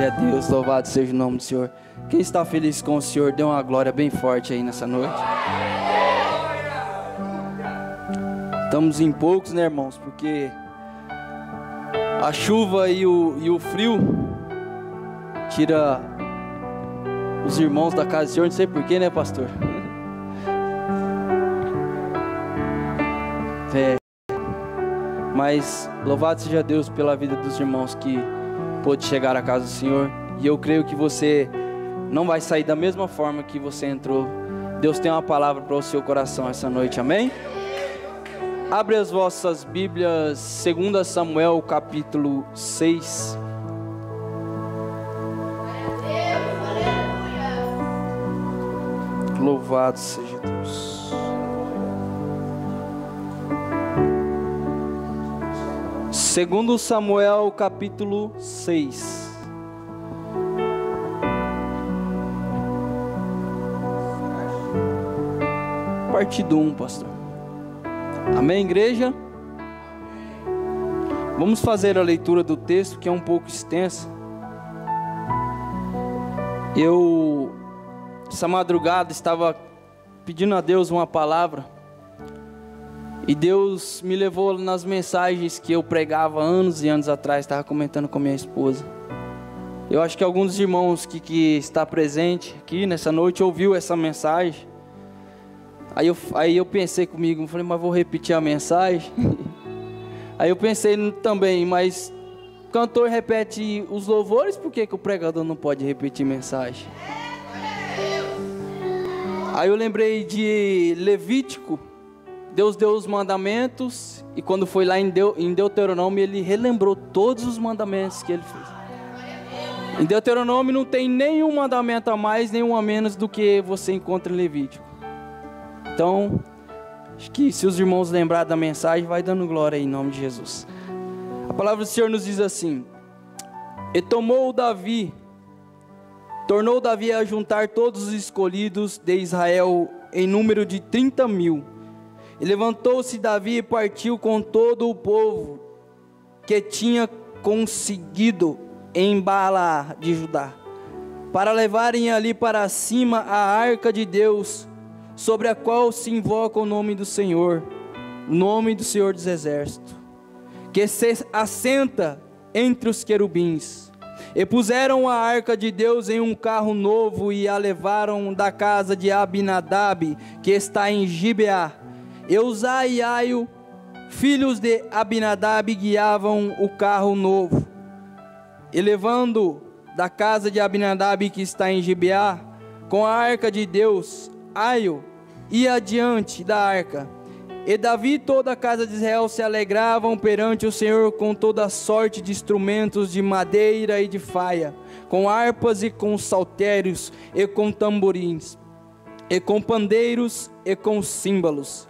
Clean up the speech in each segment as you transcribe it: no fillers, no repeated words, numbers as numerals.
Glória a Deus, louvado seja o nome do Senhor. Quem está feliz com o Senhor, dê uma glória bem forte aí nessa noite. Estamos em poucos, né, irmãos? Porque a chuva e o frio tira os irmãos da casa do Senhor, não sei porquê, né, pastor? Mas louvado seja Deus pela vida dos irmãos que pôde chegar à casa do Senhor. E eu creio que você não vai sair da mesma forma que você entrou. Deus tem uma palavra para o seu coração essa noite, amém? Abre as vossas Bíblias, 2 Samuel capítulo 6. Louvado seja Deus. Segundo Samuel capítulo 6. Partido 1, pastor. Amém, igreja? Vamos fazer a leitura do texto, que é um pouco extensa. Essa madrugada, estava pedindo a Deus uma palavra. E Deus me levou nas mensagens que eu pregava anos e anos atrás. Estava comentando com minha esposa. Eu acho que alguns dos irmãos que está presente aqui nessa noite ouviu essa mensagem. Aí eu pensei comigo, falei, mas vou repetir a mensagem. Aí eu pensei também, mas o cantor repete os louvores, por que o pregador não pode repetir mensagem? Aí eu lembrei de Levítico. Deus deu os mandamentos, e quando foi lá em Deuteronômio, ele relembrou todos os mandamentos que ele fez. Em Deuteronômio não tem nenhum mandamento a mais, nenhum a menos do que você encontra em Levítico. Então, acho que se os irmãos lembrarem da mensagem, vai dando glória aí, em nome de Jesus. A palavra do Senhor nos diz assim: E tornou Davi a juntar todos os escolhidos de Israel em número de 30.000. E levantou-se Davi e partiu com todo o povo que tinha conseguido em Baala de Judá, para levarem ali para cima a arca de Deus, sobre a qual se invoca o nome do Senhor, o nome do Senhor dos Exércitos, que se assenta entre os querubins. E puseram a arca de Deus em um carro novo e a levaram da casa de Abinadab, que está em Gibeá. E Uzá e Aio, filhos de Abinadab, guiavam o carro novo. E levando da casa de Abinadab, que está em Gibeá, com a arca de Deus, Aio ia adiante da arca. E Davi e toda a casa de Israel se alegravam perante o Senhor com toda sorte de instrumentos de madeira e de faia, com harpas e com saltérios, e com tamborins, e com pandeiros e com símbolos.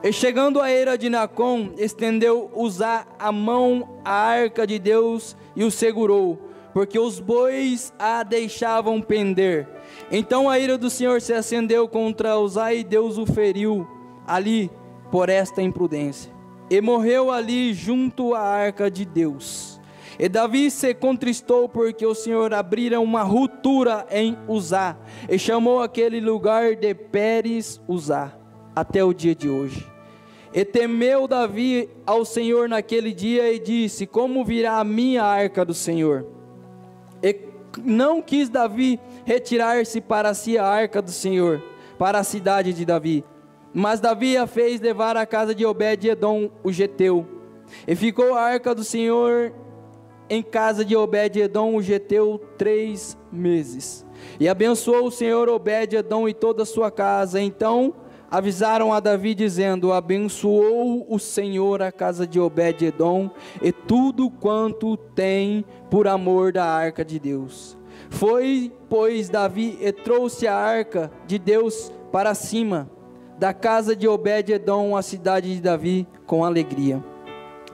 E chegando à eira de Nacon, estendeu Uzá a mão à arca de Deus e o segurou, porque os bois a deixavam pender. Então a ira do Senhor se acendeu contra Uzá e Deus o feriu ali por esta imprudência. E morreu ali junto à arca de Deus. E Davi se contristou porque o Senhor abrira uma ruptura em Uzá, e chamou aquele lugar de Pérez Uzá, até o dia de hoje. E temeu Davi ao Senhor naquele dia e disse: como virá a minha arca do Senhor? E não quis Davi retirar-se para si a arca do Senhor, para a cidade de Davi. Mas Davi a fez levar à casa de Obed-edom o geteu. E ficou a arca do Senhor em casa de Obed-edom o geteu 3 meses. E abençoou o Senhor Obed-edom e toda a sua casa. Então avisaram a Davi dizendo: abençoou o Senhor a casa de Obed-edom e tudo quanto tem por amor da arca de Deus. Foi, pois, Davi e trouxe a arca de Deus para cima da casa de Obed-edom, a cidade de Davi, com alegria.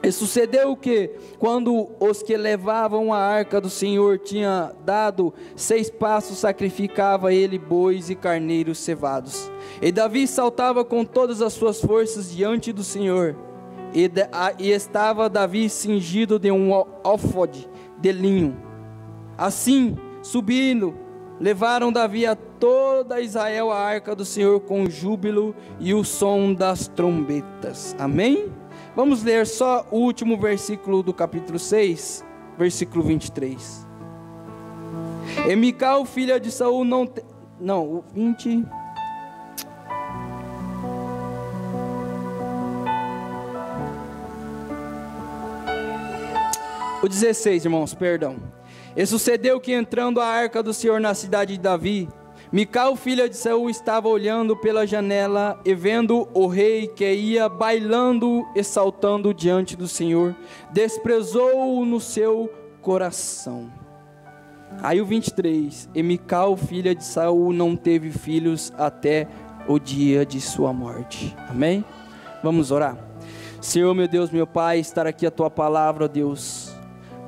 E sucedeu que, quando os que levavam a arca do Senhor tinha dado 6 passos, sacrificava ele bois e carneiros cevados. E Davi saltava com todas as suas forças diante do Senhor. E estava Davi cingido de um éfode de linho. Assim, subindo, levaram Davi a toda Israel a arca do Senhor com júbilo e o som das trombetas. Amém? Vamos ler só o último versículo do capítulo 6, versículo 23. E Mical, filha de Saul, o 20... O 16, irmãos, perdão. E sucedeu que, entrando a arca do Senhor na cidade de Davi, Mical, filha de Saul, estava olhando pela janela e vendo o rei que ia bailando e saltando diante do Senhor, desprezou-o no seu coração. Aí o 23, e Mical, filha de Saul, não teve filhos até o dia de sua morte. Amém? Vamos orar. Senhor, meu Deus, meu Pai, estar aqui a Tua palavra, ó Deus.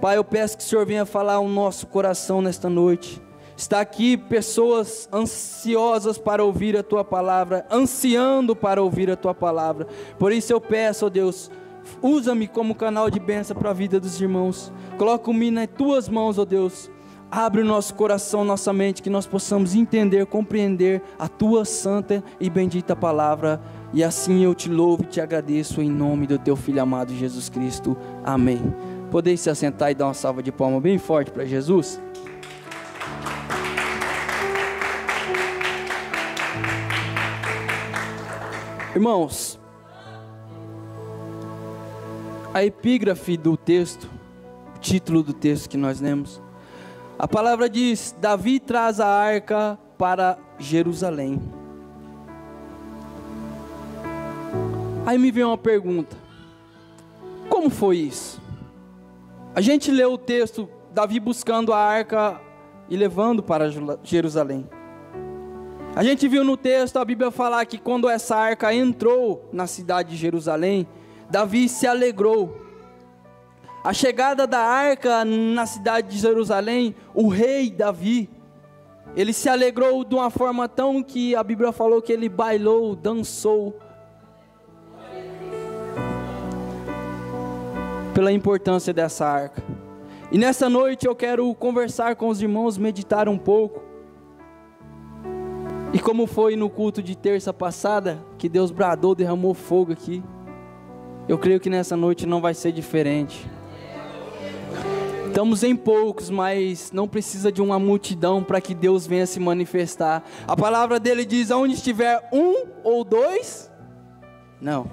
Pai, eu peço que o Senhor venha falar ao nosso coração nesta noite. Está aqui pessoas ansiosas para ouvir a Tua palavra, ansiando para ouvir a Tua palavra. Por isso eu peço, ó Deus, usa-me como canal de bênção para a vida dos irmãos. Coloca-me nas Tuas mãos, ó Deus. Abre o nosso coração, nossa mente, que nós possamos entender, compreender a Tua santa e bendita palavra. E assim eu te louvo e te agradeço em nome do Teu Filho amado Jesus Cristo. Amém. Podeis se assentar e dar uma salva de palmas bem forte para Jesus? Irmãos, a epígrafe do texto, o título do texto que nós lemos, a palavra diz: Davi traz a arca para Jerusalém. Aí me vem uma pergunta: como foi isso? A gente leu o texto, Davi buscando a arca e levando para Jerusalém. A gente viu no texto a Bíblia falar que quando essa arca entrou na cidade de Jerusalém, Davi se alegrou. A chegada da arca na cidade de Jerusalém, o rei Davi, ele se alegrou de uma forma tão que a Bíblia falou que ele bailou, dançou, pela importância dessa arca. E nessa noite eu quero conversar com os irmãos, meditar um pouco. E como foi no culto de terça passada, que Deus bradou, derramou fogo aqui, eu creio que nessa noite não vai ser diferente. Estamos em poucos, mas não precisa de uma multidão para que Deus venha se manifestar. A palavra dele diz: onde estiver um ou dois, não,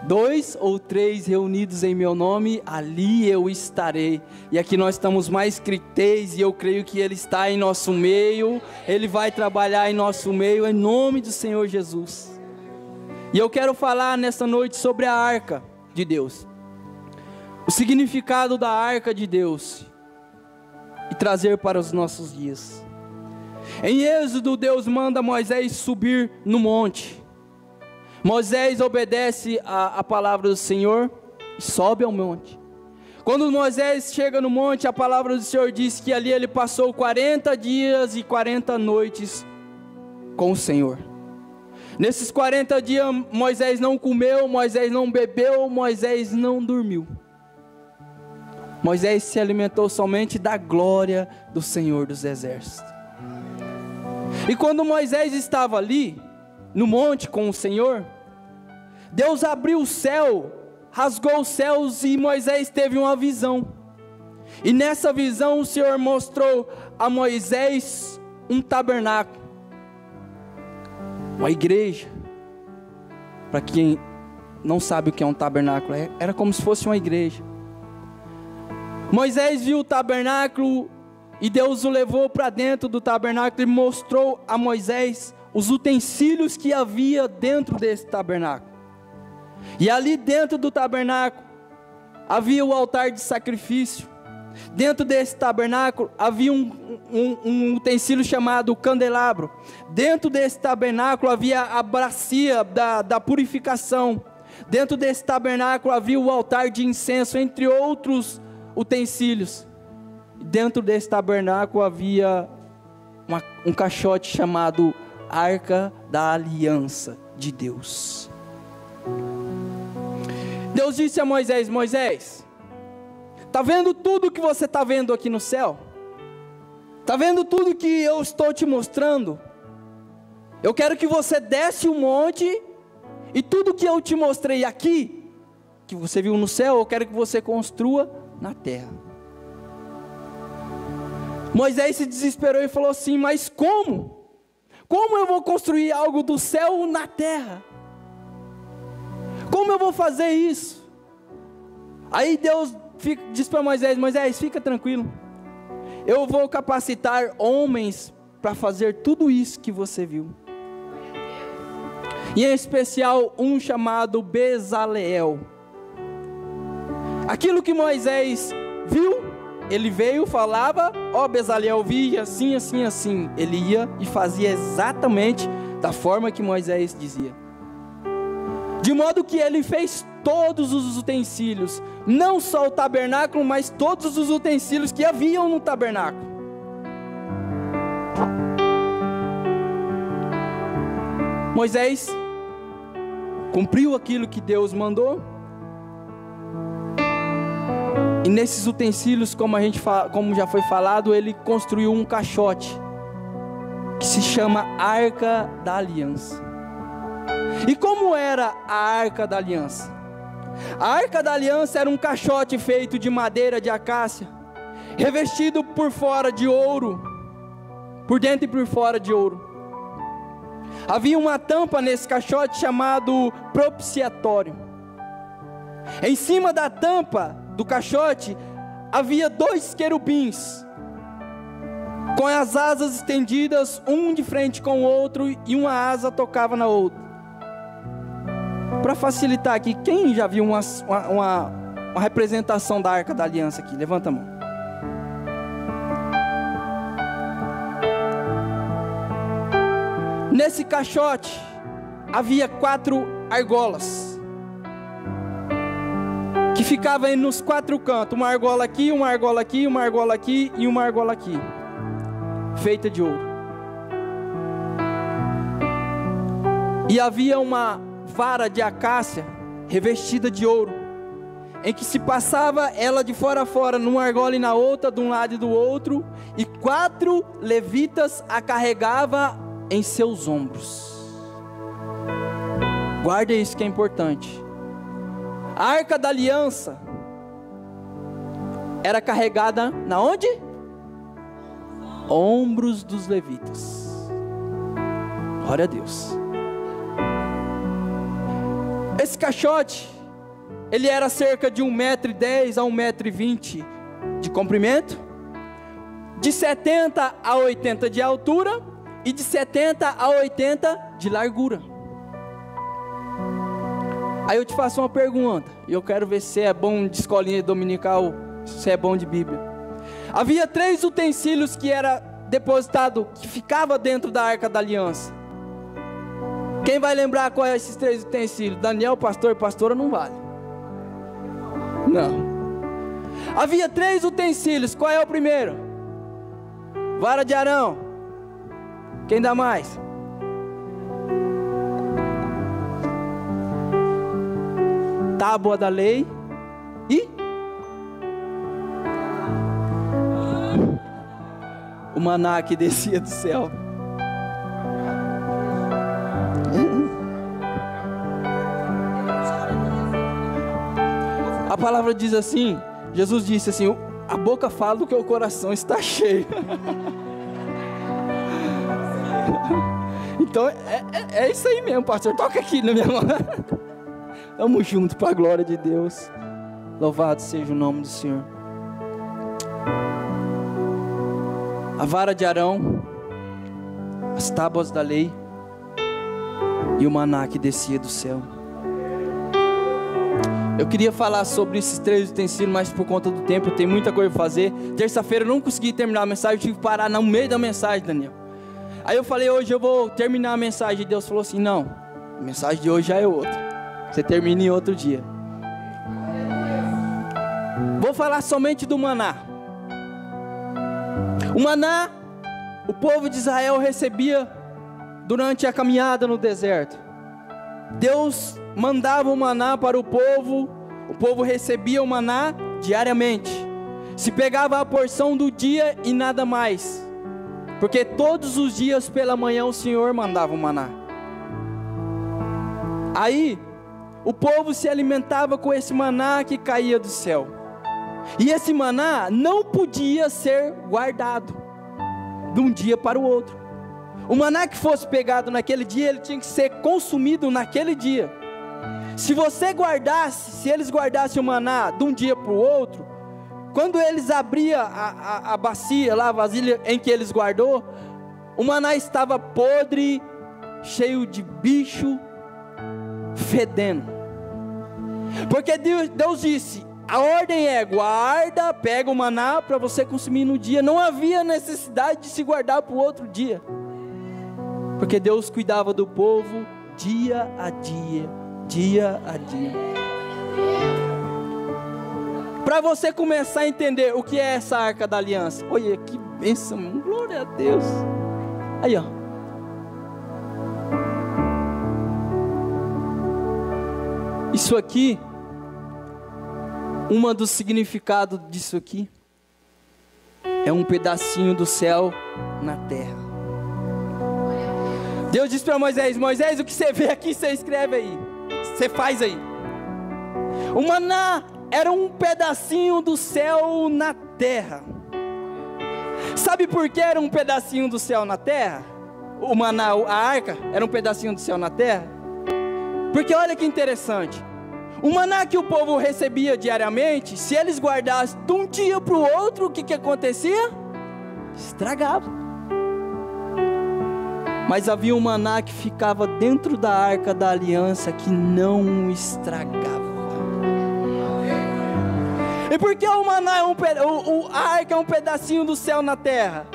2 ou 3 reunidos em meu nome, ali eu estarei. E aqui nós estamos mais que 3, e eu creio que Ele está em nosso meio. Ele vai trabalhar em nosso meio, em nome do Senhor Jesus. E eu quero falar nessa noite sobre a arca de Deus, o significado da arca de Deus, e trazer para os nossos dias. Em Êxodo, Deus manda Moisés subir no monte. Moisés obedece a palavra do Senhor e sobe ao monte. Quando Moisés chega no monte, a palavra do Senhor diz que ali ele passou 40 dias e 40 noites com o Senhor. Nesses 40 dias Moisés não comeu, Moisés não bebeu, Moisés não dormiu. Moisés se alimentou somente da glória do Senhor dos Exércitos. E quando Moisés estava ali no monte com o Senhor, Deus abriu o céu, rasgou os céus, e Moisés teve uma visão. E nessa visão o Senhor mostrou a Moisés um tabernáculo, uma igreja. Para quem não sabe o que é um tabernáculo, era como se fosse uma igreja. Moisés viu o tabernáculo e Deus o levou para dentro do tabernáculo e mostrou a Moisés os utensílios que havia dentro desse tabernáculo. E ali dentro do tabernáculo havia o altar de sacrifício. Dentro desse tabernáculo havia um utensílio chamado candelabro. Dentro desse tabernáculo havia a bacia da purificação. Dentro desse tabernáculo havia o altar de incenso, entre outros utensílios. Dentro desse tabernáculo havia um caixote chamado Arca da Aliança de Deus. Deus disse a Moisés: Moisés, está vendo tudo que você está vendo aqui no céu? Está vendo tudo que eu estou te mostrando? Eu quero que você desce o monte, e tudo que eu te mostrei aqui, que você viu no céu, eu quero que você construa na terra. Moisés se desesperou e falou assim: mas como? Como eu vou construir algo do céu na terra? Como eu vou fazer isso? Aí Deus diz para Moisés: Moisés, fica tranquilo, eu vou capacitar homens para fazer tudo isso que você viu. E em especial um chamado Bezaleel. Aquilo que Moisés viu, ele veio, falava: ó, Bezaleel, vi assim, assim, assim. Ele ia e fazia exatamente da forma que Moisés dizia. De modo que ele fez todos os utensílios, não só o tabernáculo, mas todos os utensílios que haviam no tabernáculo. Moisés cumpriu aquilo que Deus mandou. E nesses utensílios, como já foi falado, ele construiu um caixote que se chama Arca da Aliança. E como era a Arca da Aliança? A Arca da Aliança era um caixote feito de madeira de acácia, revestido por fora de ouro, por dentro e por fora de ouro. Havia uma tampa nesse caixote chamado propiciatório. Em cima da tampa do caixote havia 2 querubins, com as asas estendidas, um de frente com o outro, e uma asa tocava na outra. Para facilitar aqui, quem já viu uma representação da Arca da Aliança aqui? Levanta a mão. Nesse caixote havia 4 argolas, que ficavam nos 4 cantos, uma argola aqui, uma argola aqui, uma argola aqui e uma argola aqui, feita de ouro. E havia uma vara de acácia revestida de ouro, em que se passava ela de fora a fora, numa argola e na outra, de um lado e do outro, e 4 levitas a carregavam em seus ombros. Guarda isso que é importante. A Arca da Aliança era carregada na onde? Ombros dos levitas. Glória a Deus. Esse caixote, ele era cerca de 1,10 m a 1,20 m de comprimento, de 70 a 80 de altura e de 70 a 80 de largura. Aí eu te faço uma pergunta, e eu quero ver se é bom de escolinha dominical, se é bom de Bíblia. Havia 3 utensílios que era depositado, que ficava dentro da Arca da Aliança. Quem vai lembrar qual é esses 3 utensílios? Daniel, pastor e pastora não vale. Não. Havia 3 utensílios, qual é o primeiro? Vara de Arão. Quem dá mais? Tábua da lei e o maná que descia do céu. A palavra diz assim, Jesus disse assim: a boca fala do que o coração está cheio. Então é isso aí mesmo, pastor. Toca aqui na minha mão. Vamos juntos para a glória de Deus. Louvado seja o nome do Senhor. A vara de Arão, as tábuas da lei e o maná que descia do céu. Eu queria falar sobre esses 3 utensílios, mas por conta do tempo tem muita coisa para fazer. Terça-feira eu não consegui terminar a mensagem, eu tive que parar no meio da mensagem, Daniel. Aí eu falei: hoje eu vou terminar a mensagem. E Deus falou assim: não, a mensagem de hoje já é outra, você termina em outro dia. Vou falar somente do maná. O maná, o povo de Israel recebia durante a caminhada no deserto. Deus mandava o maná para o povo recebia o maná diariamente. Se pegava a porção do dia e nada mais. porque todos os dias pela manhã o Senhor mandava o maná. Aí o povo se alimentava com esse maná que caía do céu, e esse maná não podia ser guardado de um dia para o outro. O maná que fosse pegado naquele dia, ele tinha que ser consumido naquele dia. Se eles guardassem o maná de um dia para o outro, quando eles abriam a bacia lá, a vasilha em que eles guardou, o maná estava podre, cheio de bicho, fedendo. Porque Deus disse, a ordem é: guarda, pega o maná para você consumir no dia. Não havia necessidade de se guardar para o outro dia, porque Deus cuidava do povo dia a dia, dia a dia. Para você começar a entender o que é essa Arca da Aliança, olha que bênção, glória a Deus. Aí ó, isso aqui, uma dos significados disso aqui é um pedacinho do céu na terra. Deus disse para Moisés: Moisés, o que você vê aqui, você escreve aí, você faz aí. O maná era um pedacinho do céu na terra. Sabe por que era um pedacinho do céu na terra? O maná, a arca, era um pedacinho do céu na terra. Porque olha que interessante, o maná que o povo recebia diariamente, se eles guardassem de um dia para o outro, o que acontecia? Estragava. Mas havia um maná que ficava dentro da Arca da Aliança, que não estragava. E por que o maná a arca é um pedacinho do céu na terra?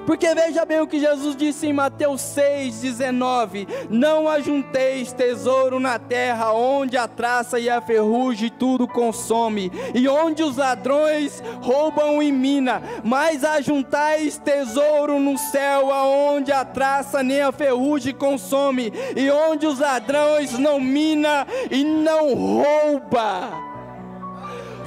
Porque veja bem o que Jesus disse em Mateus 6,19: não ajunteis tesouro na terra, onde a traça e a ferrugem tudo consome, e onde os ladrões roubam e mina, mas ajuntais tesouro no céu, aonde a traça nem a ferrugem consome, e onde os ladrões não mina e não rouba.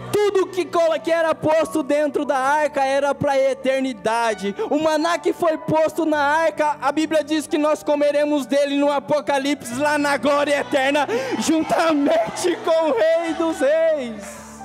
Tudo que era posto dentro da arca era para a eternidade. O maná que foi posto na arca, a Bíblia diz que nós comeremos dele no Apocalipse, lá na glória eterna, juntamente com o Rei dos Reis.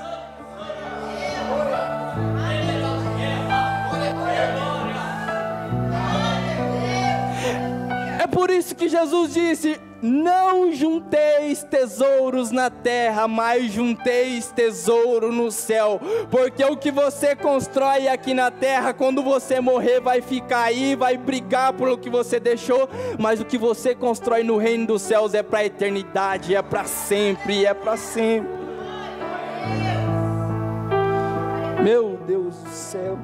É por isso que Jesus disse: não junteis tesouros na terra, mas junteis tesouro no céu, porque o que você constrói aqui na terra, quando você morrer, vai ficar aí, vai brigar pelo que você deixou, mas o que você constrói no reino dos céus é para a eternidade, é para sempre, é para sempre. Meu Deus do céu.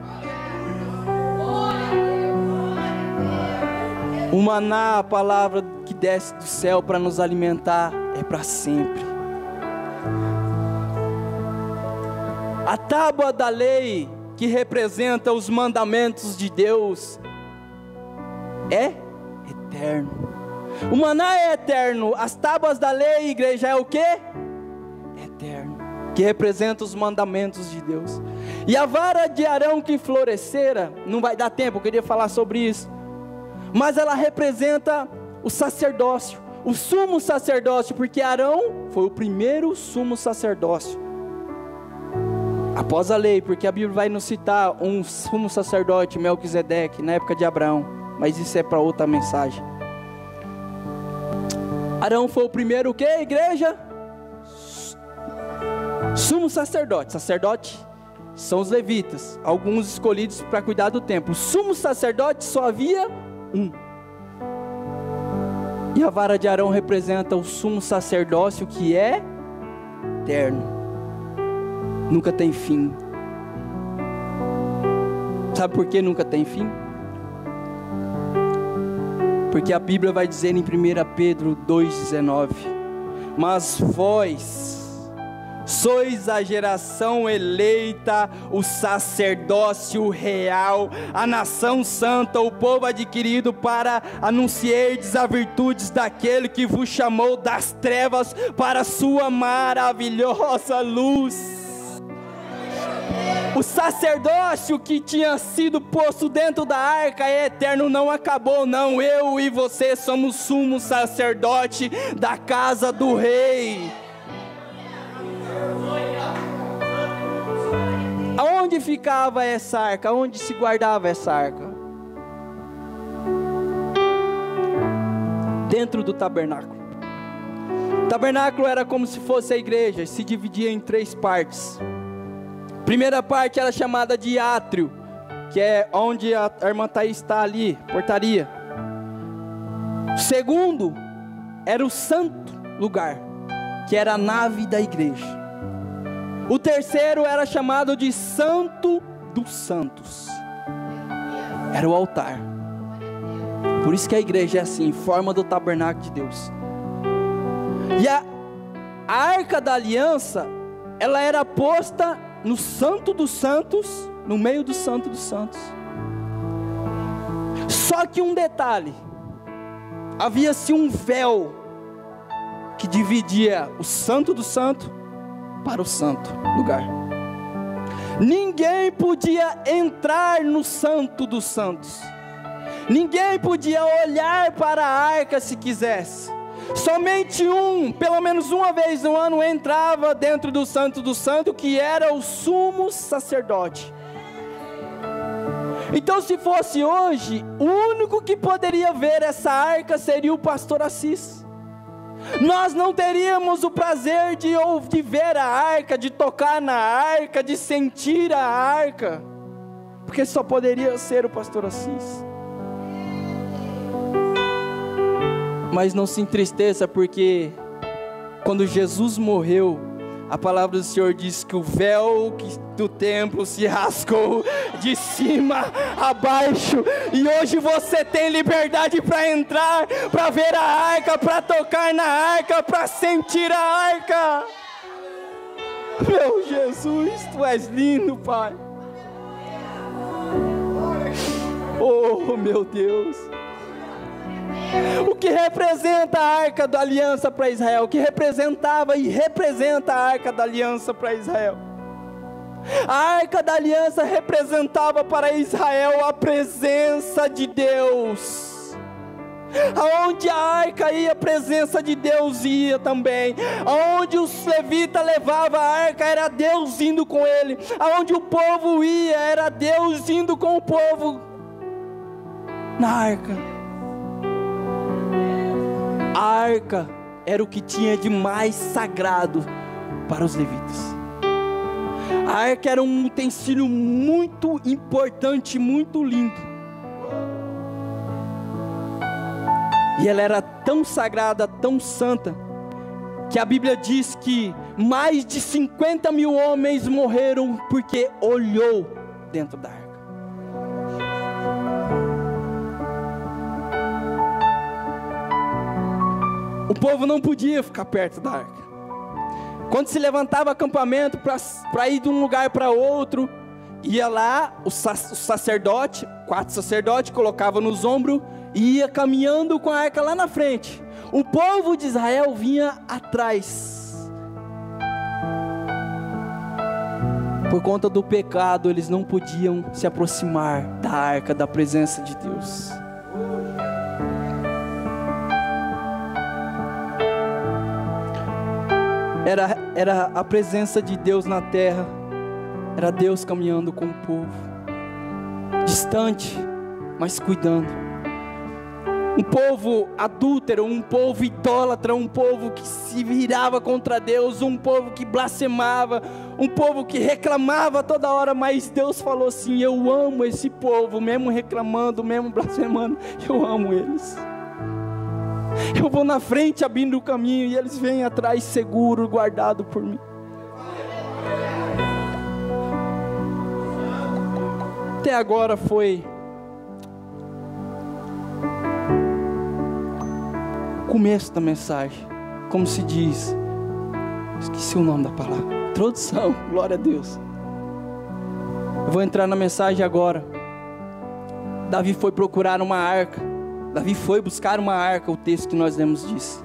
O maná, a palavra que desce do céu para nos alimentar, é para sempre. A tábua da lei, que representa os mandamentos de Deus, é eterno. O maná é eterno. As tábuas da lei, igreja, é o quê? Eterno, que representa os mandamentos de Deus. E a vara de Arão que florescera, não vai dar tempo, eu queria falar sobre isso, mas ela representa o sacerdócio, o sumo sacerdócio, porque Arão foi o primeiro sumo sacerdócio após a lei, porque a Bíblia vai nos citar um sumo sacerdote, Melquisedeque, na época de Abraão, mas isso é para outra mensagem. Arão foi o primeiro o que, igreja? Sumo sacerdote. Sacerdote são os levitas, alguns escolhidos para cuidar do templo. O sumo sacerdote só havia um. E a vara de Arão representa o sumo sacerdócio, que é eterno, nunca tem fim. Sabe por que nunca tem fim? Porque a Bíblia vai dizer em 1 Pedro 2,19: mas vós sois a geração eleita, o sacerdócio real, a nação santa, o povo adquirido, para anunciardes as virtudes daquele que vos chamou das trevas para a sua maravilhosa luz. O sacerdócio que tinha sido posto dentro da arca é eterno, não acabou não. Eu e você somos sumo sacerdote da casa do rei. Aonde ficava essa arca? Aonde se guardava essa arca? Dentro do tabernáculo. O tabernáculo era como se fosse a igreja, se dividia em 3 partes. A primeira parte era chamada de átrio, que é onde a irmã Thaís está ali, portaria. O segundo era o santo lugar, que era a nave da igreja. O terceiro era chamado de Santo dos Santos, era o altar. Por isso que a igreja é assim, em forma do tabernáculo de Deus. E a arca da aliança, ela era posta no Santo dos Santos, no meio do Santo dos Santos. Só que um detalhe, havia-se um véu que dividia o Santo do Santo para o santo lugar. Ninguém podia entrar no Santo dos Santos. Ninguém podia olhar para a arca se quisesse. Somente pelo menos uma vez no ano, entrava dentro do Santo do Santo, que era o sumo sacerdote. Então, se fosse hoje, o único que poderia ver essa arca seria o pastor Assis. Nós não teríamos o prazer de ver a arca, de tocar na arca, de sentir a arca, porque só poderia ser o pastor Assis. Mas não se entristeça, porque quando Jesus morreu, a palavra do Senhor diz que o véu do templo se rasgou de cima a baixo, e hoje você tem liberdade para entrar, para ver a arca, para tocar na arca, para sentir a arca. Meu Jesus, Tu és lindo, Pai. Oh, meu Deus. O que representa a arca da aliança para Israel? O que representava e representa a arca da aliança para Israel? A arca da aliança representava para Israel a presença de Deus. Aonde a arca ia, a presença de Deus ia também. Aonde os levitas levavam a arca, era Deus indo com ele. Aonde o povo ia, era Deus indo com o povo na arca. A arca era o que tinha de mais sagrado para os levitas. A arca era um utensílio muito importante, muito lindo. E ela era tão sagrada, tão santa, que a Bíblia diz que mais de 50 mil homens morreram porque olhou dentro da arca. O povo não podia ficar perto da arca. Quando se levantava acampamento para ir de um lugar para outro, ia lá o sacerdote, 4 sacerdotes, colocava nos ombros e ia caminhando com a arca lá na frente. O povo de Israel vinha atrás. Por conta do pecado, eles não podiam se aproximar da arca, da presença de Deus. Era a presença de Deus na terra. Era Deus caminhando com o povo, distante, mas cuidando. Um povo adúltero, um povo idólatra, um povo que se virava contra Deus, um povo que blasfemava, um povo que reclamava toda hora. Mas Deus falou assim: eu amo esse povo, mesmo reclamando, mesmo blasfemando, eu amo eles. Eu vou na frente abrindo o caminho, e eles vêm atrás seguro, guardado por mim. Até agora foi o começo da mensagem, como se diz, esqueci o nome da palavra, introdução, glória a Deus. Eu vou entrar na mensagem agora. Davi foi procurar uma arca. Davi foi buscar uma arca, o texto que nós lemos diz.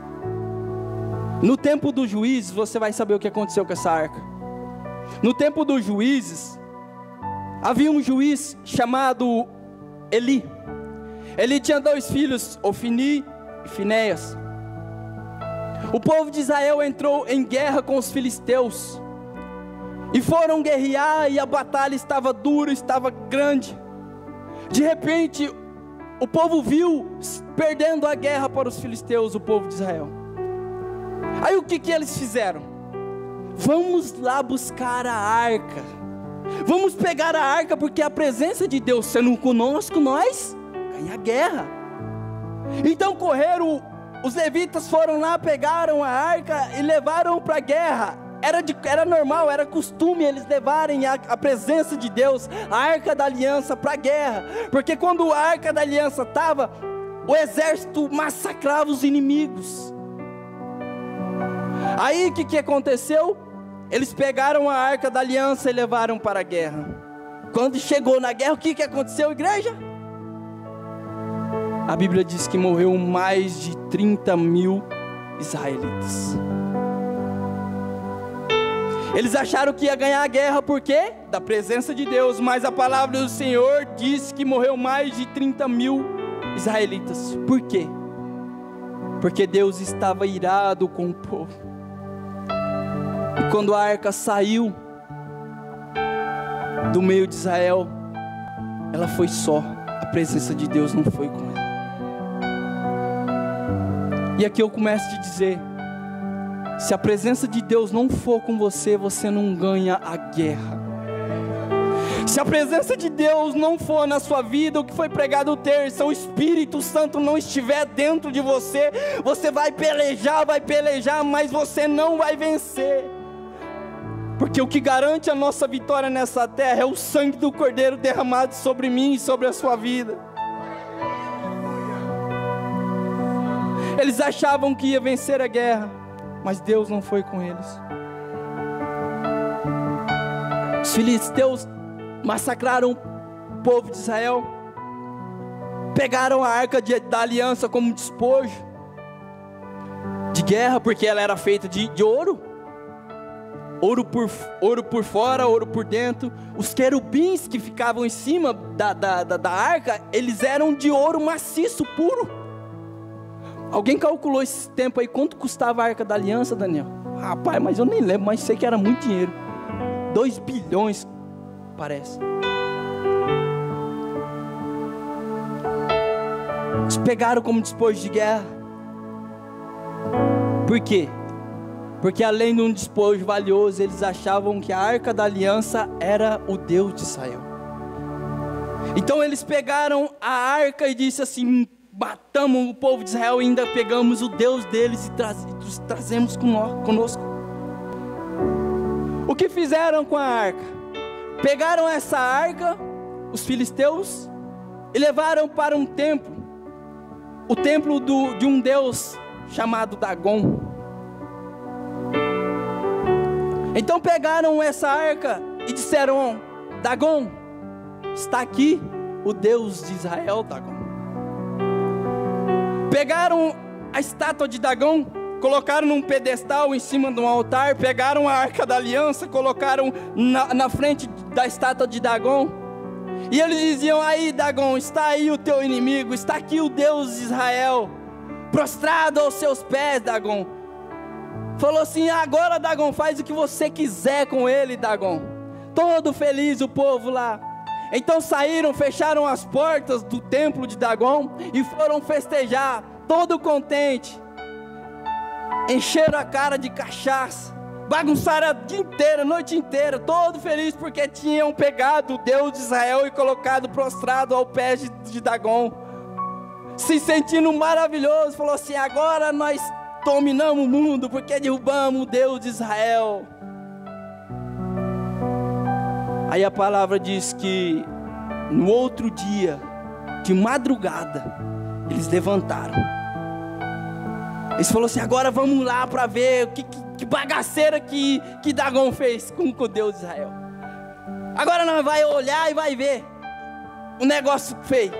No tempo dos juízes, você vai saber o que aconteceu com essa arca. No tempo dos juízes, havia um juiz chamado Eli. Ele tinha 2 filhos, Ofni e Finéias. O povo de Israel entrou em guerra com os filisteus e foram guerrear, e a batalha estava dura, estava grande. De repente, o povo viu perdendo a guerra para os filisteus, o povo de Israel. Aí o que eles fizeram? Vamos lá buscar a arca. Vamos pegar a arca, porque a presença de Deus sendo conosco, nós ganhamos a guerra. Então correram, os levitas foram lá, pegaram a arca e levaram para a guerra. Era normal, era costume eles levarem a presença de Deus, a arca da aliança, para a guerra. Porque quando a arca da aliança estava, o exército massacrava os inimigos. Aí o que aconteceu? Eles pegaram a arca da aliança e levaram para a guerra. Quando chegou na guerra, o que aconteceu, igreja? A Bíblia diz que morreu mais de 30.000 israelitas. Eles acharam que ia ganhar a guerra, por quê? Da presença de Deus. Mas a palavra do Senhor diz que morreu mais de 30.000 israelitas. Por quê? Porque Deus estava irado com o povo. E quando a arca saiu do meio de Israel, ela foi só. A presença de Deus não foi com ela. E aqui eu começo a te dizer: se a presença de Deus não for com você, você não ganha a guerra. Se a presença de Deus não for na sua vida, o que foi pregado terça, o Espírito Santo não estiver dentro de você, você vai pelejar, mas você não vai vencer. Porque o que garante a nossa vitória nessa terra é o sangue do Cordeiro derramado sobre mim e sobre a sua vida. Eles achavam que ia vencer a guerra, mas Deus não foi com eles. Os filisteus massacraram o povo de Israel, pegaram a arca da aliança como despojo de guerra, porque ela era feita de ouro. Ouro por fora, ouro por dentro. Os querubins que ficavam em cima da arca, eles eram de ouro maciço, puro. Alguém calculou esse tempo aí, quanto custava a arca da aliança, Daniel? Rapaz, mas eu nem lembro, mas sei que era muito dinheiro. 2 bilhões, parece. Eles pegaram como despojo de guerra. Por quê? Porque além de um despojo valioso, eles achavam que a arca da aliança era o Deus de Israel. Então eles pegaram a arca e disse assim: matamos o povo de Israel e ainda pegamos o Deus deles e trazemos conosco. O que fizeram com a arca? Pegaram essa arca, os filisteus, e levaram para um templo. O templo de um deus chamado Dagon. Então pegaram essa arca e disseram: Dagon, está aqui o Deus de Israel, Dagon. Pegaram a estátua de Dagon, colocaram num pedestal em cima de um altar, pegaram a arca da aliança, colocaram na frente da estátua de Dagon, e eles diziam: aí Dagon, está aí o teu inimigo, está aqui o Deus de Israel, prostrado aos seus pés, Dagon. Falou assim: agora Dagon, faz o que você quiser com ele, Dagon. Todo feliz o povo lá. Então saíram, fecharam as portas do templo de Dagon e foram festejar, todo contente. Encheram a cara de cachaça, bagunçaram a dia inteira, a noite inteira, todo feliz porque tinham pegado o Deus de Israel e colocado prostrado ao pé de Dagon. Se sentindo maravilhoso, falou assim: agora nós dominamos o mundo porque derrubamos o Deus de Israel. Aí a palavra diz que no outro dia, de madrugada, eles levantaram. Eles falaram assim: agora vamos lá para ver que bagaceira que Dagon fez com o Deus de Israel. Agora nós vai olhar e vai ver o negócio feio.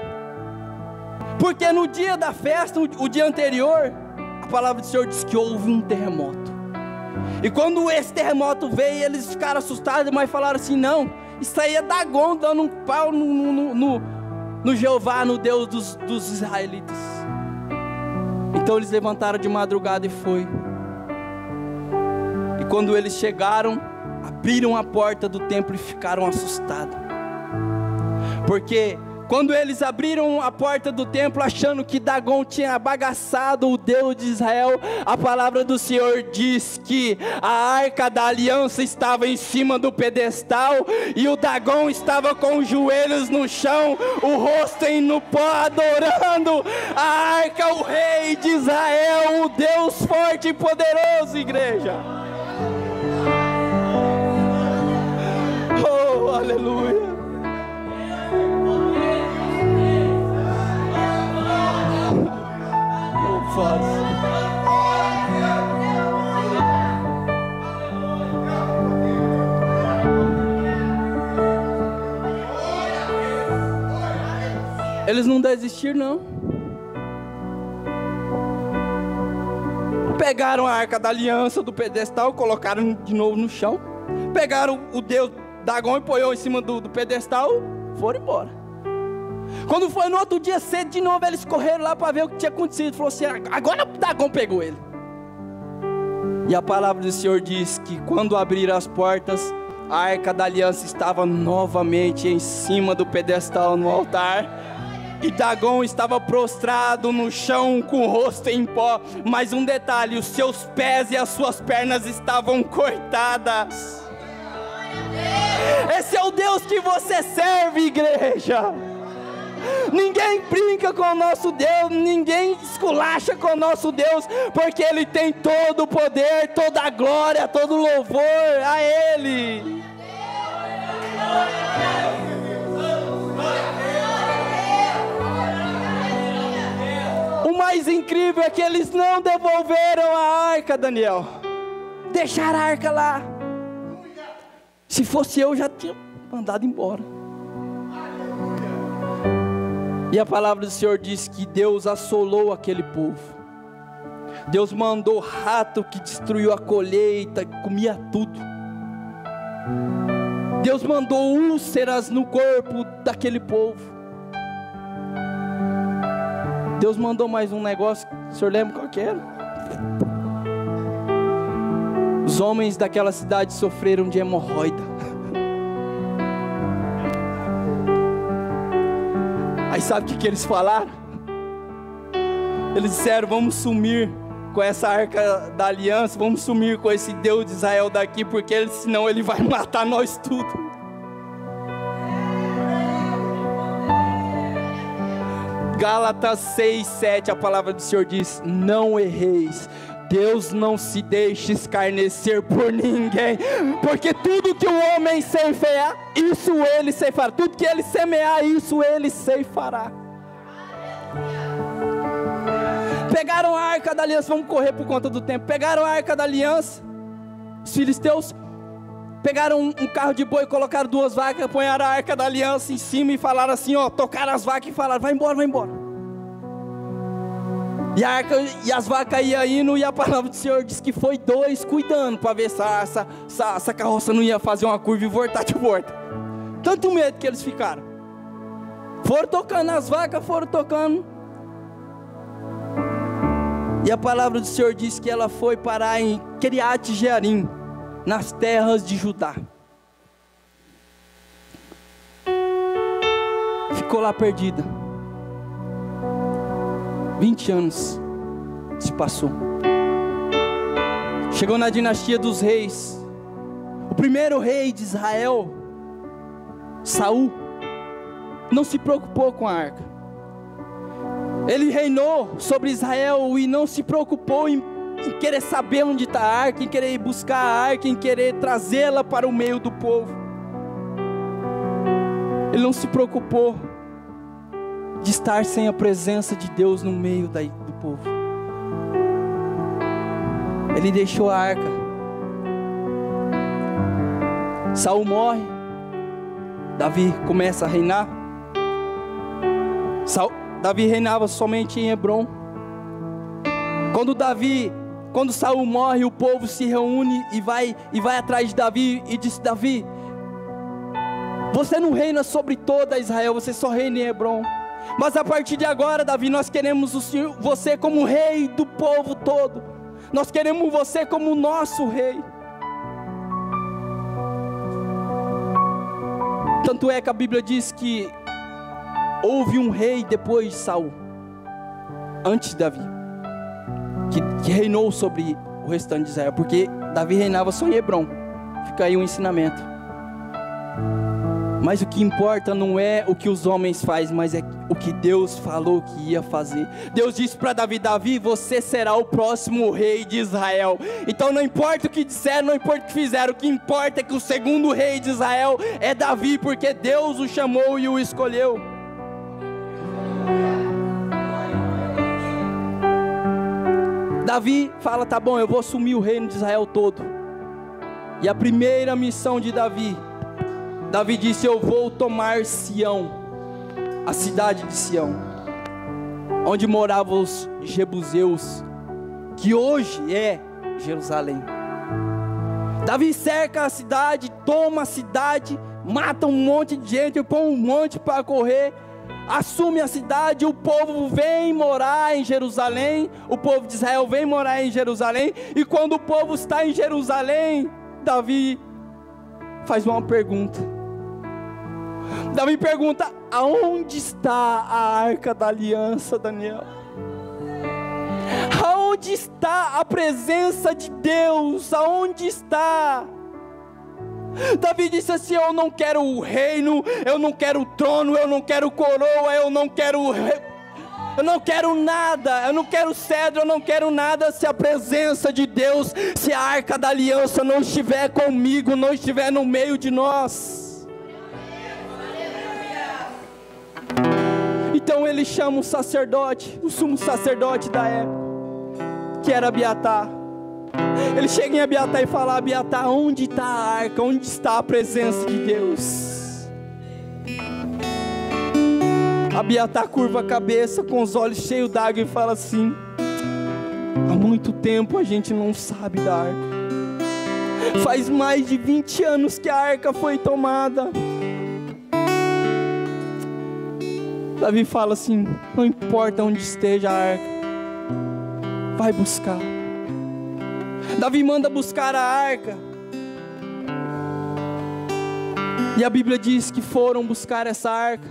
Porque no dia da festa, o dia anterior, a palavra do Senhor diz que houve um terremoto. E quando esse terremoto veio, eles ficaram assustados, mas falaram assim: não, E saía Dagom dando um pau no Jeová, no Deus dos israelitas. Então eles levantaram de madrugada e foi. E quando eles chegaram, abriram a porta do templo e ficaram assustados. Porque quando eles abriram a porta do templo, achando que Dagom tinha bagaçado o Deus de Israel, a palavra do Senhor diz que a arca da aliança estava em cima do pedestal, e o Dagom estava com os joelhos no chão, o rosto no pó, adorando a arca, o rei de Israel, o Deus forte e poderoso, igreja. Oh, aleluia. Eles não desistiram, não. Pegaram a arca da aliança do pedestal, colocaram de novo no chão. Pegaram o Deus Dagom e põe em cima do pedestal, foram embora. Quando foi no outro dia cedo de novo, eles correram lá para ver o que tinha acontecido. Falou assim: agora o Dagom pegou ele. E a palavra do Senhor diz que quando abriram as portas, a arca da aliança estava novamente em cima do pedestal no altar. E Dagom estava prostrado no chão com o rosto em pó. Mas um detalhe: os seus pés e as suas pernas estavam cortadas. Esse é o Deus que você serve, igreja. Ninguém brinca com o nosso Deus, ninguém esculacha com o nosso Deus, porque Ele tem todo o poder, toda a glória, todo o louvor a Ele. O mais incrível é que eles não devolveram a arca, Daniel. Deixaram a arca lá. Se fosse eu, já tinha mandado embora. E a palavra do Senhor diz que Deus assolou aquele povo. Deus mandou rato que destruiu a colheita, comia tudo. Deus mandou úlceras no corpo daquele povo. Deus mandou mais um negócio, o senhor lembra qual que era? Os homens daquela cidade sofreram de hemorroida. Aí sabe o que eles falaram? Eles disseram: vamos sumir com essa arca da aliança, vamos sumir com esse Deus de Israel daqui, porque senão ele vai matar nós tudo. Gálatas 6:7, a palavra do Senhor diz: não erreis. Deus não se deixa escarnecer por ninguém, porque tudo que o homem ceifará, isso ele ceifará. Tudo que ele semear, isso ele ceifará. Pegaram a arca da aliança, vamos correr por conta do tempo. Pegaram a arca da aliança, os filisteus pegaram um carro de boi, colocaram 2 vacas, põeram a arca da aliança em cima e falaram assim, ó, tocaram as vacas e falaram: vai embora, vai embora. E a arca e as vacas iam indo, e a palavra do Senhor diz que foi 2 cuidando para ver se essa carroça não ia fazer uma curva e voltar de volta. Tanto medo que eles ficaram. Foram tocando as vacas, foram tocando. E a palavra do Senhor diz que ela foi parar em Kiriat Jearim, nas terras de Judá. Ficou lá perdida. 20 anos se passou. Chegou na dinastia dos reis. O primeiro rei de Israel, Saul, não se preocupou com a arca. Ele reinou sobre Israel e não se preocupou em querer saber onde está a arca, em querer buscar a arca, em querer trazê-la para o meio do povo. Ele não se preocupou de estar sem a presença de Deus no meio do povo. Ele deixou a arca. Saul morre. Davi começa a reinar. Davi reinava somente em Hebrom. Quando Saul morre, o povo se reúne e vai atrás de Davi e diz: Davi, Você não reina sobre toda Israel, você só reina em Hebrom. Mas a partir de agora, Davi, nós queremos você como rei do povo todo. Nós queremos você como nosso rei. Tanto é que a Bíblia diz que houve um rei depois de Saul, antes de Davi, que reinou sobre o restante de Israel, porque Davi reinava só em Hebrom. Fica aí um ensinamento. Mas o que importa não é o que os homens fazem, mas é o que Deus falou que ia fazer. Deus disse para Davi: Davi, você será o próximo rei de Israel. Então não importa o que disseram, não importa o que fizeram, o que importa é que o segundo rei de Israel é Davi, porque Deus o chamou e o escolheu. Davi fala: tá bom, eu vou assumir o reino de Israel todo. E a primeira missão de Davi disse: eu vou tomar Sião, a cidade de Sião, onde moravam os jebuseus, que hoje é Jerusalém. Davi cerca a cidade, toma a cidade, mata um monte de gente, põe um monte para correr, assume a cidade, o povo vem morar em Jerusalém, o povo de Israel vem morar em Jerusalém, e quando o povo está em Jerusalém, Davi faz uma pergunta. Davi pergunta: aonde está a arca da aliança, Daniel? Aonde está a presença de Deus? Aonde está? Davi disse assim: eu não quero o reino, eu não quero o trono, eu não quero coroa, eu não quero nada, eu não quero cedro, eu não quero nada, se a presença de Deus, se a arca da aliança não estiver comigo, não estiver no meio de nós. Então ele chama o sacerdote, o sumo sacerdote da época, que era Abiatar. Ele chega em Abiatar e fala: Abiatar, onde está a arca? Onde está a presença de Deus? Abiatar curva a cabeça com os olhos cheios d'água e fala assim: há muito tempo a gente não sabe da arca. Faz mais de 20 anos que a arca foi tomada. Davi fala assim: não importa onde esteja a arca, vai buscar. Davi manda buscar a arca. E a Bíblia diz que foram buscar essa arca,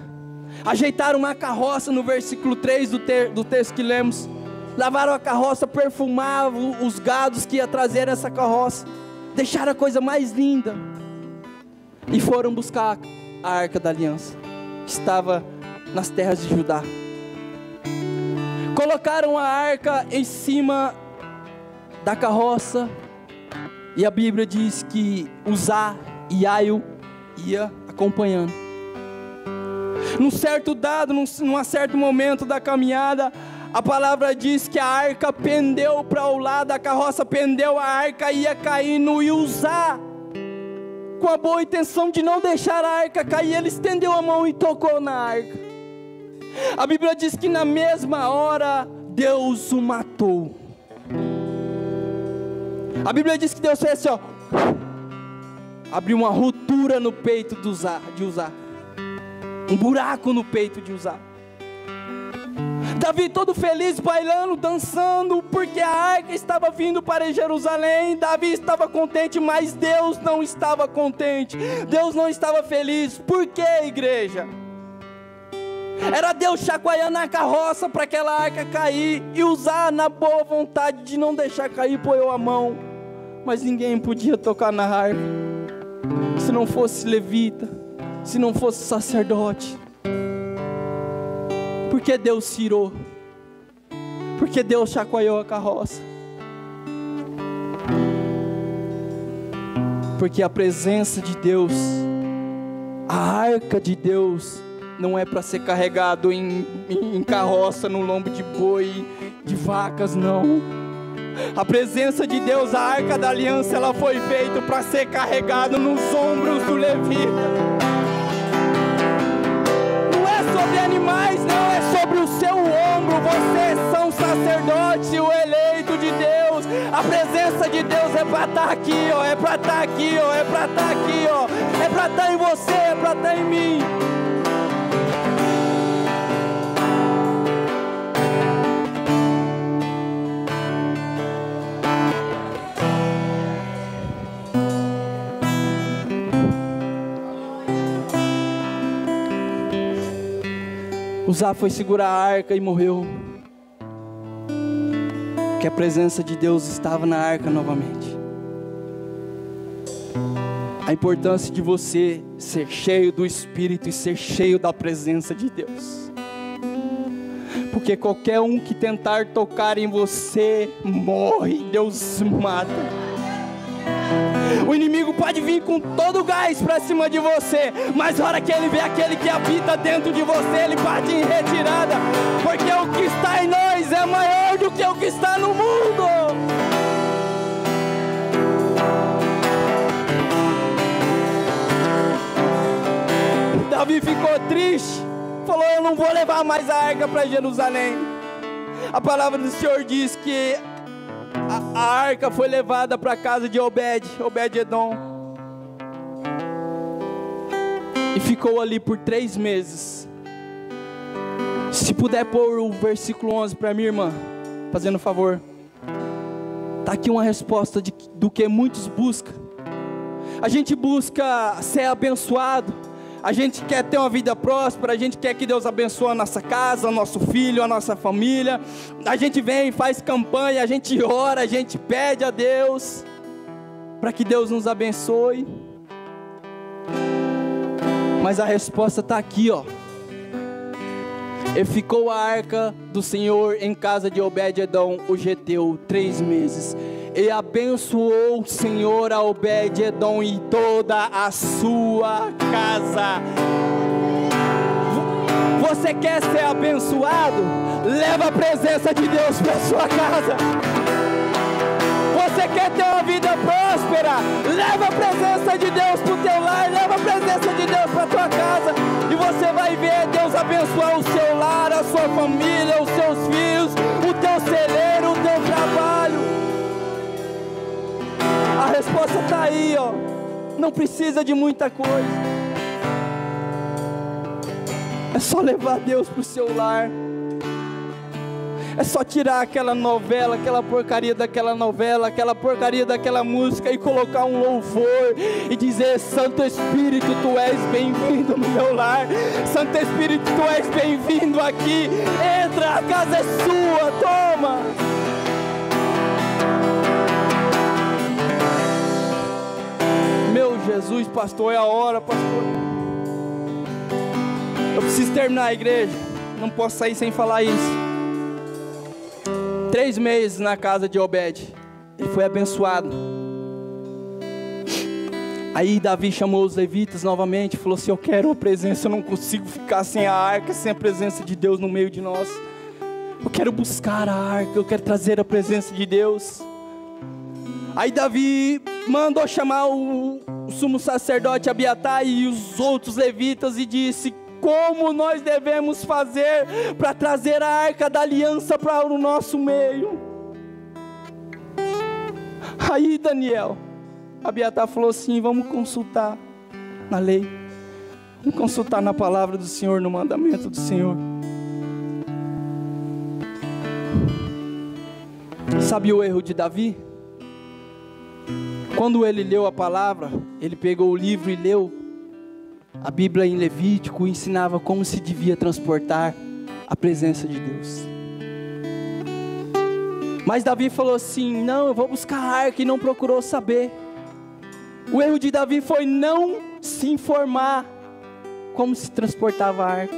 ajeitaram uma carroça, no versículo 3 do texto que lemos. Lavaram a carroça, perfumavam os gados que ia trazer essa carroça, deixaram a coisa mais linda, e foram buscar a arca da aliança, que estava nas terras de Judá. Colocaram a arca em cima da carroça, e a Bíblia diz que Uzá e Aio ia acompanhando. Num certo certo momento da caminhada, a palavra diz que a arca pendeu para o lado, a carroça pendeu, a arca ia caindo, e Uzá, com a boa intenção de não deixar a arca cair, ele estendeu a mão e tocou na arca. A Bíblia diz que na mesma hora Deus o matou. A Bíblia diz que Deus fez assim, ó, abriu uma ruptura no peito de Uzá, um buraco no peito de Uzá. Davi todo feliz, bailando, dançando, porque a arca estava vindo para Jerusalém. Davi estava contente, mas Deus não estava contente, Deus não estava feliz. Por quê, igreja? Era Deus chacoalhando a carroça para aquela arca cair, e Uzá, na boa vontade de não deixar cair, pôs a mão, mas ninguém podia tocar na arca, se não fosse levita, se não fosse sacerdote. Porque Deus tirou, porque Deus chacoalhou a carroça, porque a presença de Deus, a arca de Deus, não é para ser carregado em carroça, no lombo de boi, de vacas, não. A presença de Deus, a arca da aliança, ela foi feita para ser carregada nos ombros do levita. Não é sobre animais, não, é sobre o seu ombro. Vocês são sacerdotes e o eleito de Deus. A presença de Deus é para estar aqui, ó, é para estar aqui, ó, é para estar aqui, ó. é para estar em você, é para estar em mim. Uzá foi segurar a arca e morreu, que a presença de Deus estava na arca novamente. A importância de você ser cheio do Espírito e ser cheio da presença de Deus, porque qualquer um que tentar tocar em você morre, Deus mata. O inimigo pode vir com todo o gás para cima de você, mas na hora que ele vê aquele que habita dentro de você, ele bate em retirada, porque o que está em nós é maior do que o que está no mundo. Davi ficou triste, falou: eu não vou levar mais a arca para Jerusalém. A palavra do Senhor diz que a arca foi levada para a casa de Obed-Edom, e ficou ali por 3 meses. Se puder pôr o versículo 11 para mim, irmã, fazendo favor. Está aqui uma resposta do que muitos buscam. A gente busca ser abençoado, a gente quer ter uma vida próspera, a gente quer que Deus abençoe a nossa casa, o nosso filho, a nossa família. A gente vem, faz campanha, a gente ora, a gente pede a Deus para que Deus nos abençoe. Mas a resposta está aqui, ó. E ficou a arca do Senhor em casa de Obed-Edom, o geteu, 3 meses. E abençoou o Senhor a Obed-Edom e toda a sua casa. Você quer ser abençoado? Leva a presença de Deus para sua casa. Você quer ter uma vida próspera? Leva a presença de Deus para o teu lar, leva a presença de Deus para a tua casa, e você vai ver Deus abençoar o seu lar, a sua família, os seus filhos, o teu celeiro, o teu trabalho. A resposta está aí, ó. Não precisa de muita coisa. É só levar Deus para o seu lar. É só tirar aquela novela, aquela porcaria daquela novela, aquela porcaria daquela música, e colocar um louvor e dizer: Santo Espírito, Tu és bem-vindo no meu lar. Santo Espírito, Tu és bem-vindo aqui. Entra, a casa é sua, toma. Meu Jesus, pastor, é a hora, pastor. Eu preciso terminar a igreja, não posso sair sem falar isso. 3 meses na casa de Obed, ele foi abençoado. Aí Davi chamou os levitas novamente, falou assim: eu quero a presença, eu não consigo ficar sem a arca, sem a presença de Deus no meio de nós. Eu quero buscar a arca, eu quero trazer a presença de Deus. Aí Davi mandou chamar o sumo sacerdote Abiatar e os outros levitas e disse: como nós devemos fazer para trazer a arca da aliança para o nosso meio? Aí Abiatar falou assim: vamos consultar na lei, vamos consultar na palavra do Senhor, no mandamento do Senhor. Sabe o erro de Davi? Quando ele leu a palavra, ele pegou o livro e leu. A Bíblia em Levítico ensinava como se devia transportar a presença de Deus. Mas Davi falou assim: não, eu vou buscar a arca, e não procurou saber. O erro de Davi foi não se informar como se transportava a arca.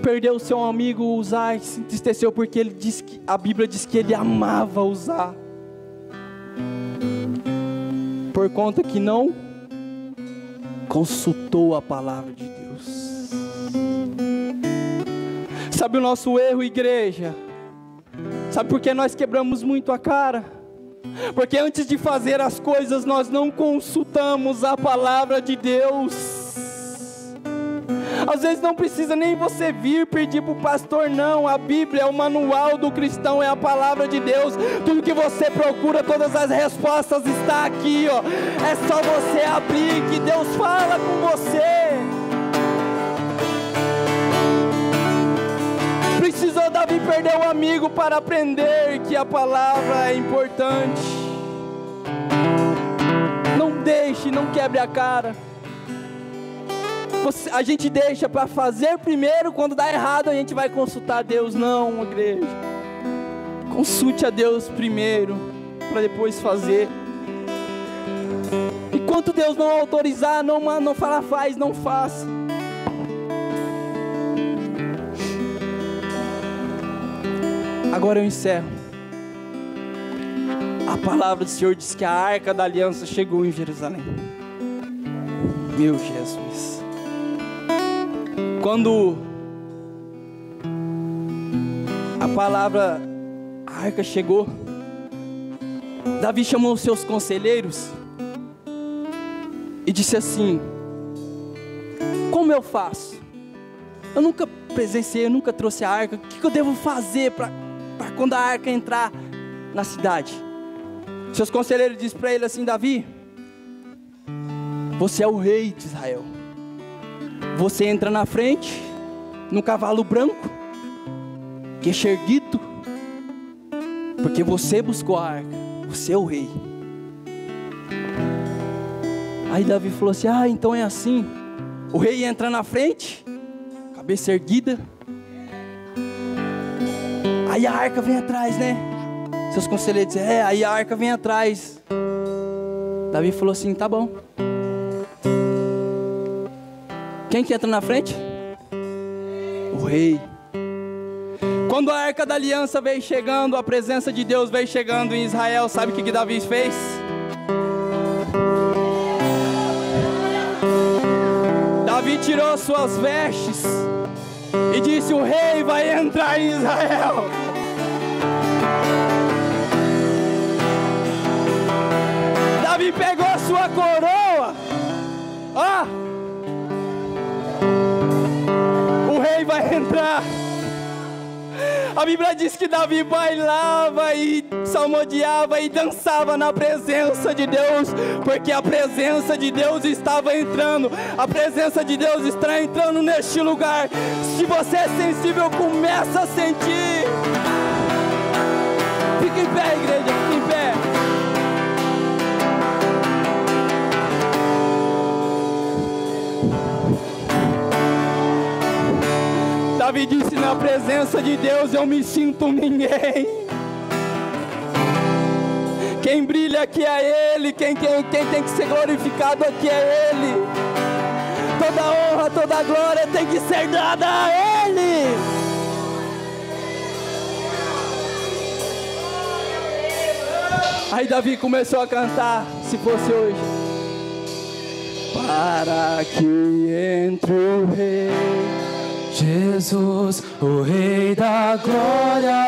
Perdeu o seu amigo Uzá e se entristeceu porque ele disse que, a Bíblia diz que ele amava Uzá, por conta que não consultou a palavra de Deus. Sabe o nosso erro, igreja? Sabe por que nós quebramos muito a cara? Porque antes de fazer as coisas, nós não consultamos a palavra de Deus. Às vezes não precisa nem você vir pedir para o pastor, não. A Bíblia é o manual do cristão, é a palavra de Deus. Tudo que você procura, todas as respostas está aqui, ó. É só você abrir que Deus fala com você. Precisou Davi perder um amigo para aprender que a palavra é importante. Não deixe, não quebre a cara. A gente deixa para fazer primeiro, quando dá errado a gente vai consultar Deus. Não, igreja. Consulte a Deus primeiro, para depois fazer. Enquanto Deus não autorizar, não fala faz, não faça. Agora eu encerro. A palavra do Senhor diz que a arca da aliança chegou em Jerusalém. Meu Jesus. Quando a arca chegou, Davi chamou os seus conselheiros e disse assim: como eu faço? Eu nunca presenciei, eu nunca trouxe a arca. O que eu devo fazer para quando a arca entrar na cidade? Seus conselheiros disseram para ele assim: Davi, você é o rei de Israel. Você entra na frente, no cavalo branco, queixo erguido, porque você buscou a arca, você é o rei. Aí Davi falou assim: então é assim. O rei entra na frente, cabeça erguida. Aí a arca vem atrás, né? Seus conselheiros dizem: aí a arca vem atrás. Davi falou assim: tá bom. Quem que entra na frente? O rei. Quando a arca da aliança veio chegando, a presença de Deus veio chegando em Israel, sabe o que Davi fez? Davi tirou suas vestes e disse: o rei vai entrar em Israel. Davi pegou a sua coroa. O rei vai entrar. A Bíblia diz que Davi bailava e salmodiava e dançava na presença de Deus, porque a presença de Deus estava entrando. A presença de Deus está entrando neste lugar. Se você é sensível, começa a sentir. Fica em pé, igreja, fica em pé. Davi disse: na presença de Deus eu me sinto ninguém. Quem brilha aqui é Ele, quem tem que ser glorificado aqui é Ele. Toda honra, toda glória tem que ser dada a Ele. Aí Davi começou a cantar, se fosse hoje: para que entre o rei Jesus, o Rei da Glória,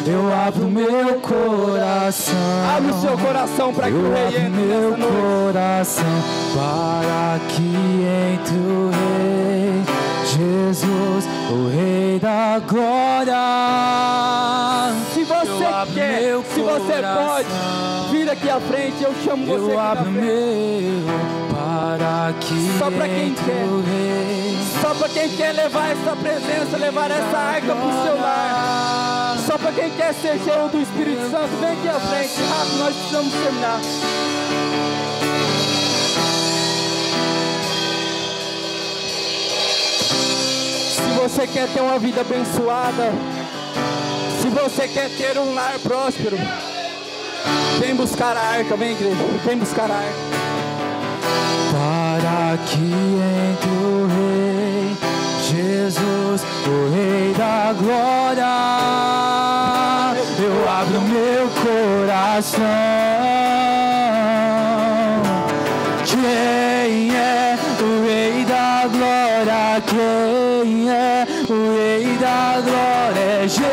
eu abro meu coração. Abre o seu coração para que o Rei entre meu nessa noite. Coração para que entre o Rei Jesus, o Rei da Glória. Se você quer, se você pode, vir aqui à frente, eu chamo você aqui eu na abro frente. meu para que Só para quem entre quer. o Rei. Só para quem quer levar essa presença, levar essa arca para o seu lar. Só para quem quer ser cheio do Espírito Santo, vem aqui à frente, rápido, nós precisamos terminar. Se você quer ter uma vida abençoada, se você quer ter um lar próspero, vem buscar a arca, vem igreja, vem buscar a arca. Para que entre o Rei Jesus, o Rei da Glória, eu abro meu coração. Quem é o Rei da Glória? Quem é o Rei da Glória? É Jesus,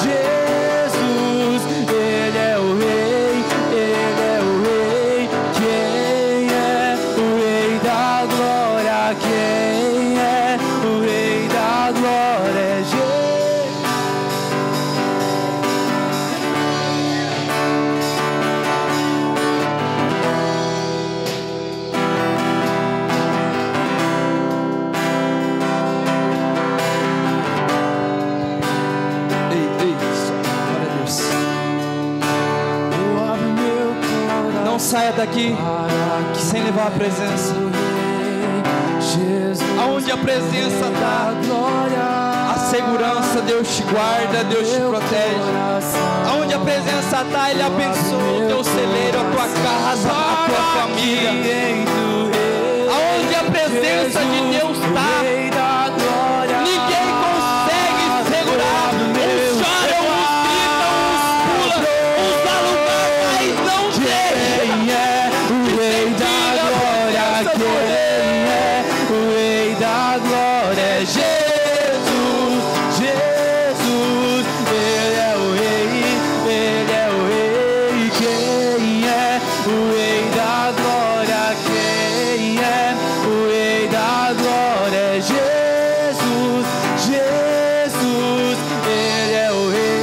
Jesus, Ele é o Rei, Ele é o Rei. Quem é o Rei da Glória? daqui sem levar a presença. Aonde a presença está, a segurança, Deus te guarda, Deus te protege. Aonde a presença está, Ele abençoa o teu celeiro, a tua casa, a tua família. Aonde a presença de Deus está, ninguém consegue segurar. Uns choram, uns gritam, uns pulam, uns alugar, mas não deixa. Quem é o Rei da Glória? Quem é o Rei da Glória? É Jesus, Jesus, Ele é o Rei, Ele é o Rei. Quem é o Rei da Glória? Quem é o Rei da Glória? É Jesus, Jesus, Ele é o Rei.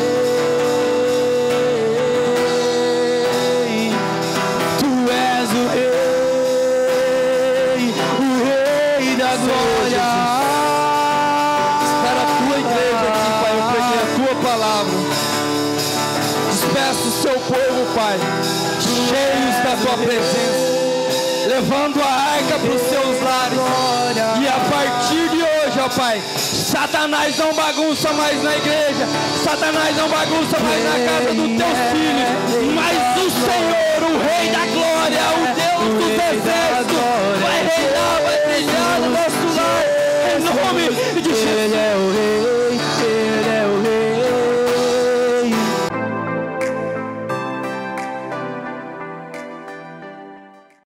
Tu és o Rei da Glória. Espera a tua igreja aqui, Pai, eu preguei a tua palavra. Despeça o seu povo, Pai, cheios da tua presença, levando a arca para os seus lares. E a partir de hoje, ó Pai, Satanás não bagunça mais na igreja, Satanás não bagunça mais na casa dos teus filhos, mas o Senhor, o Rei da Glória, o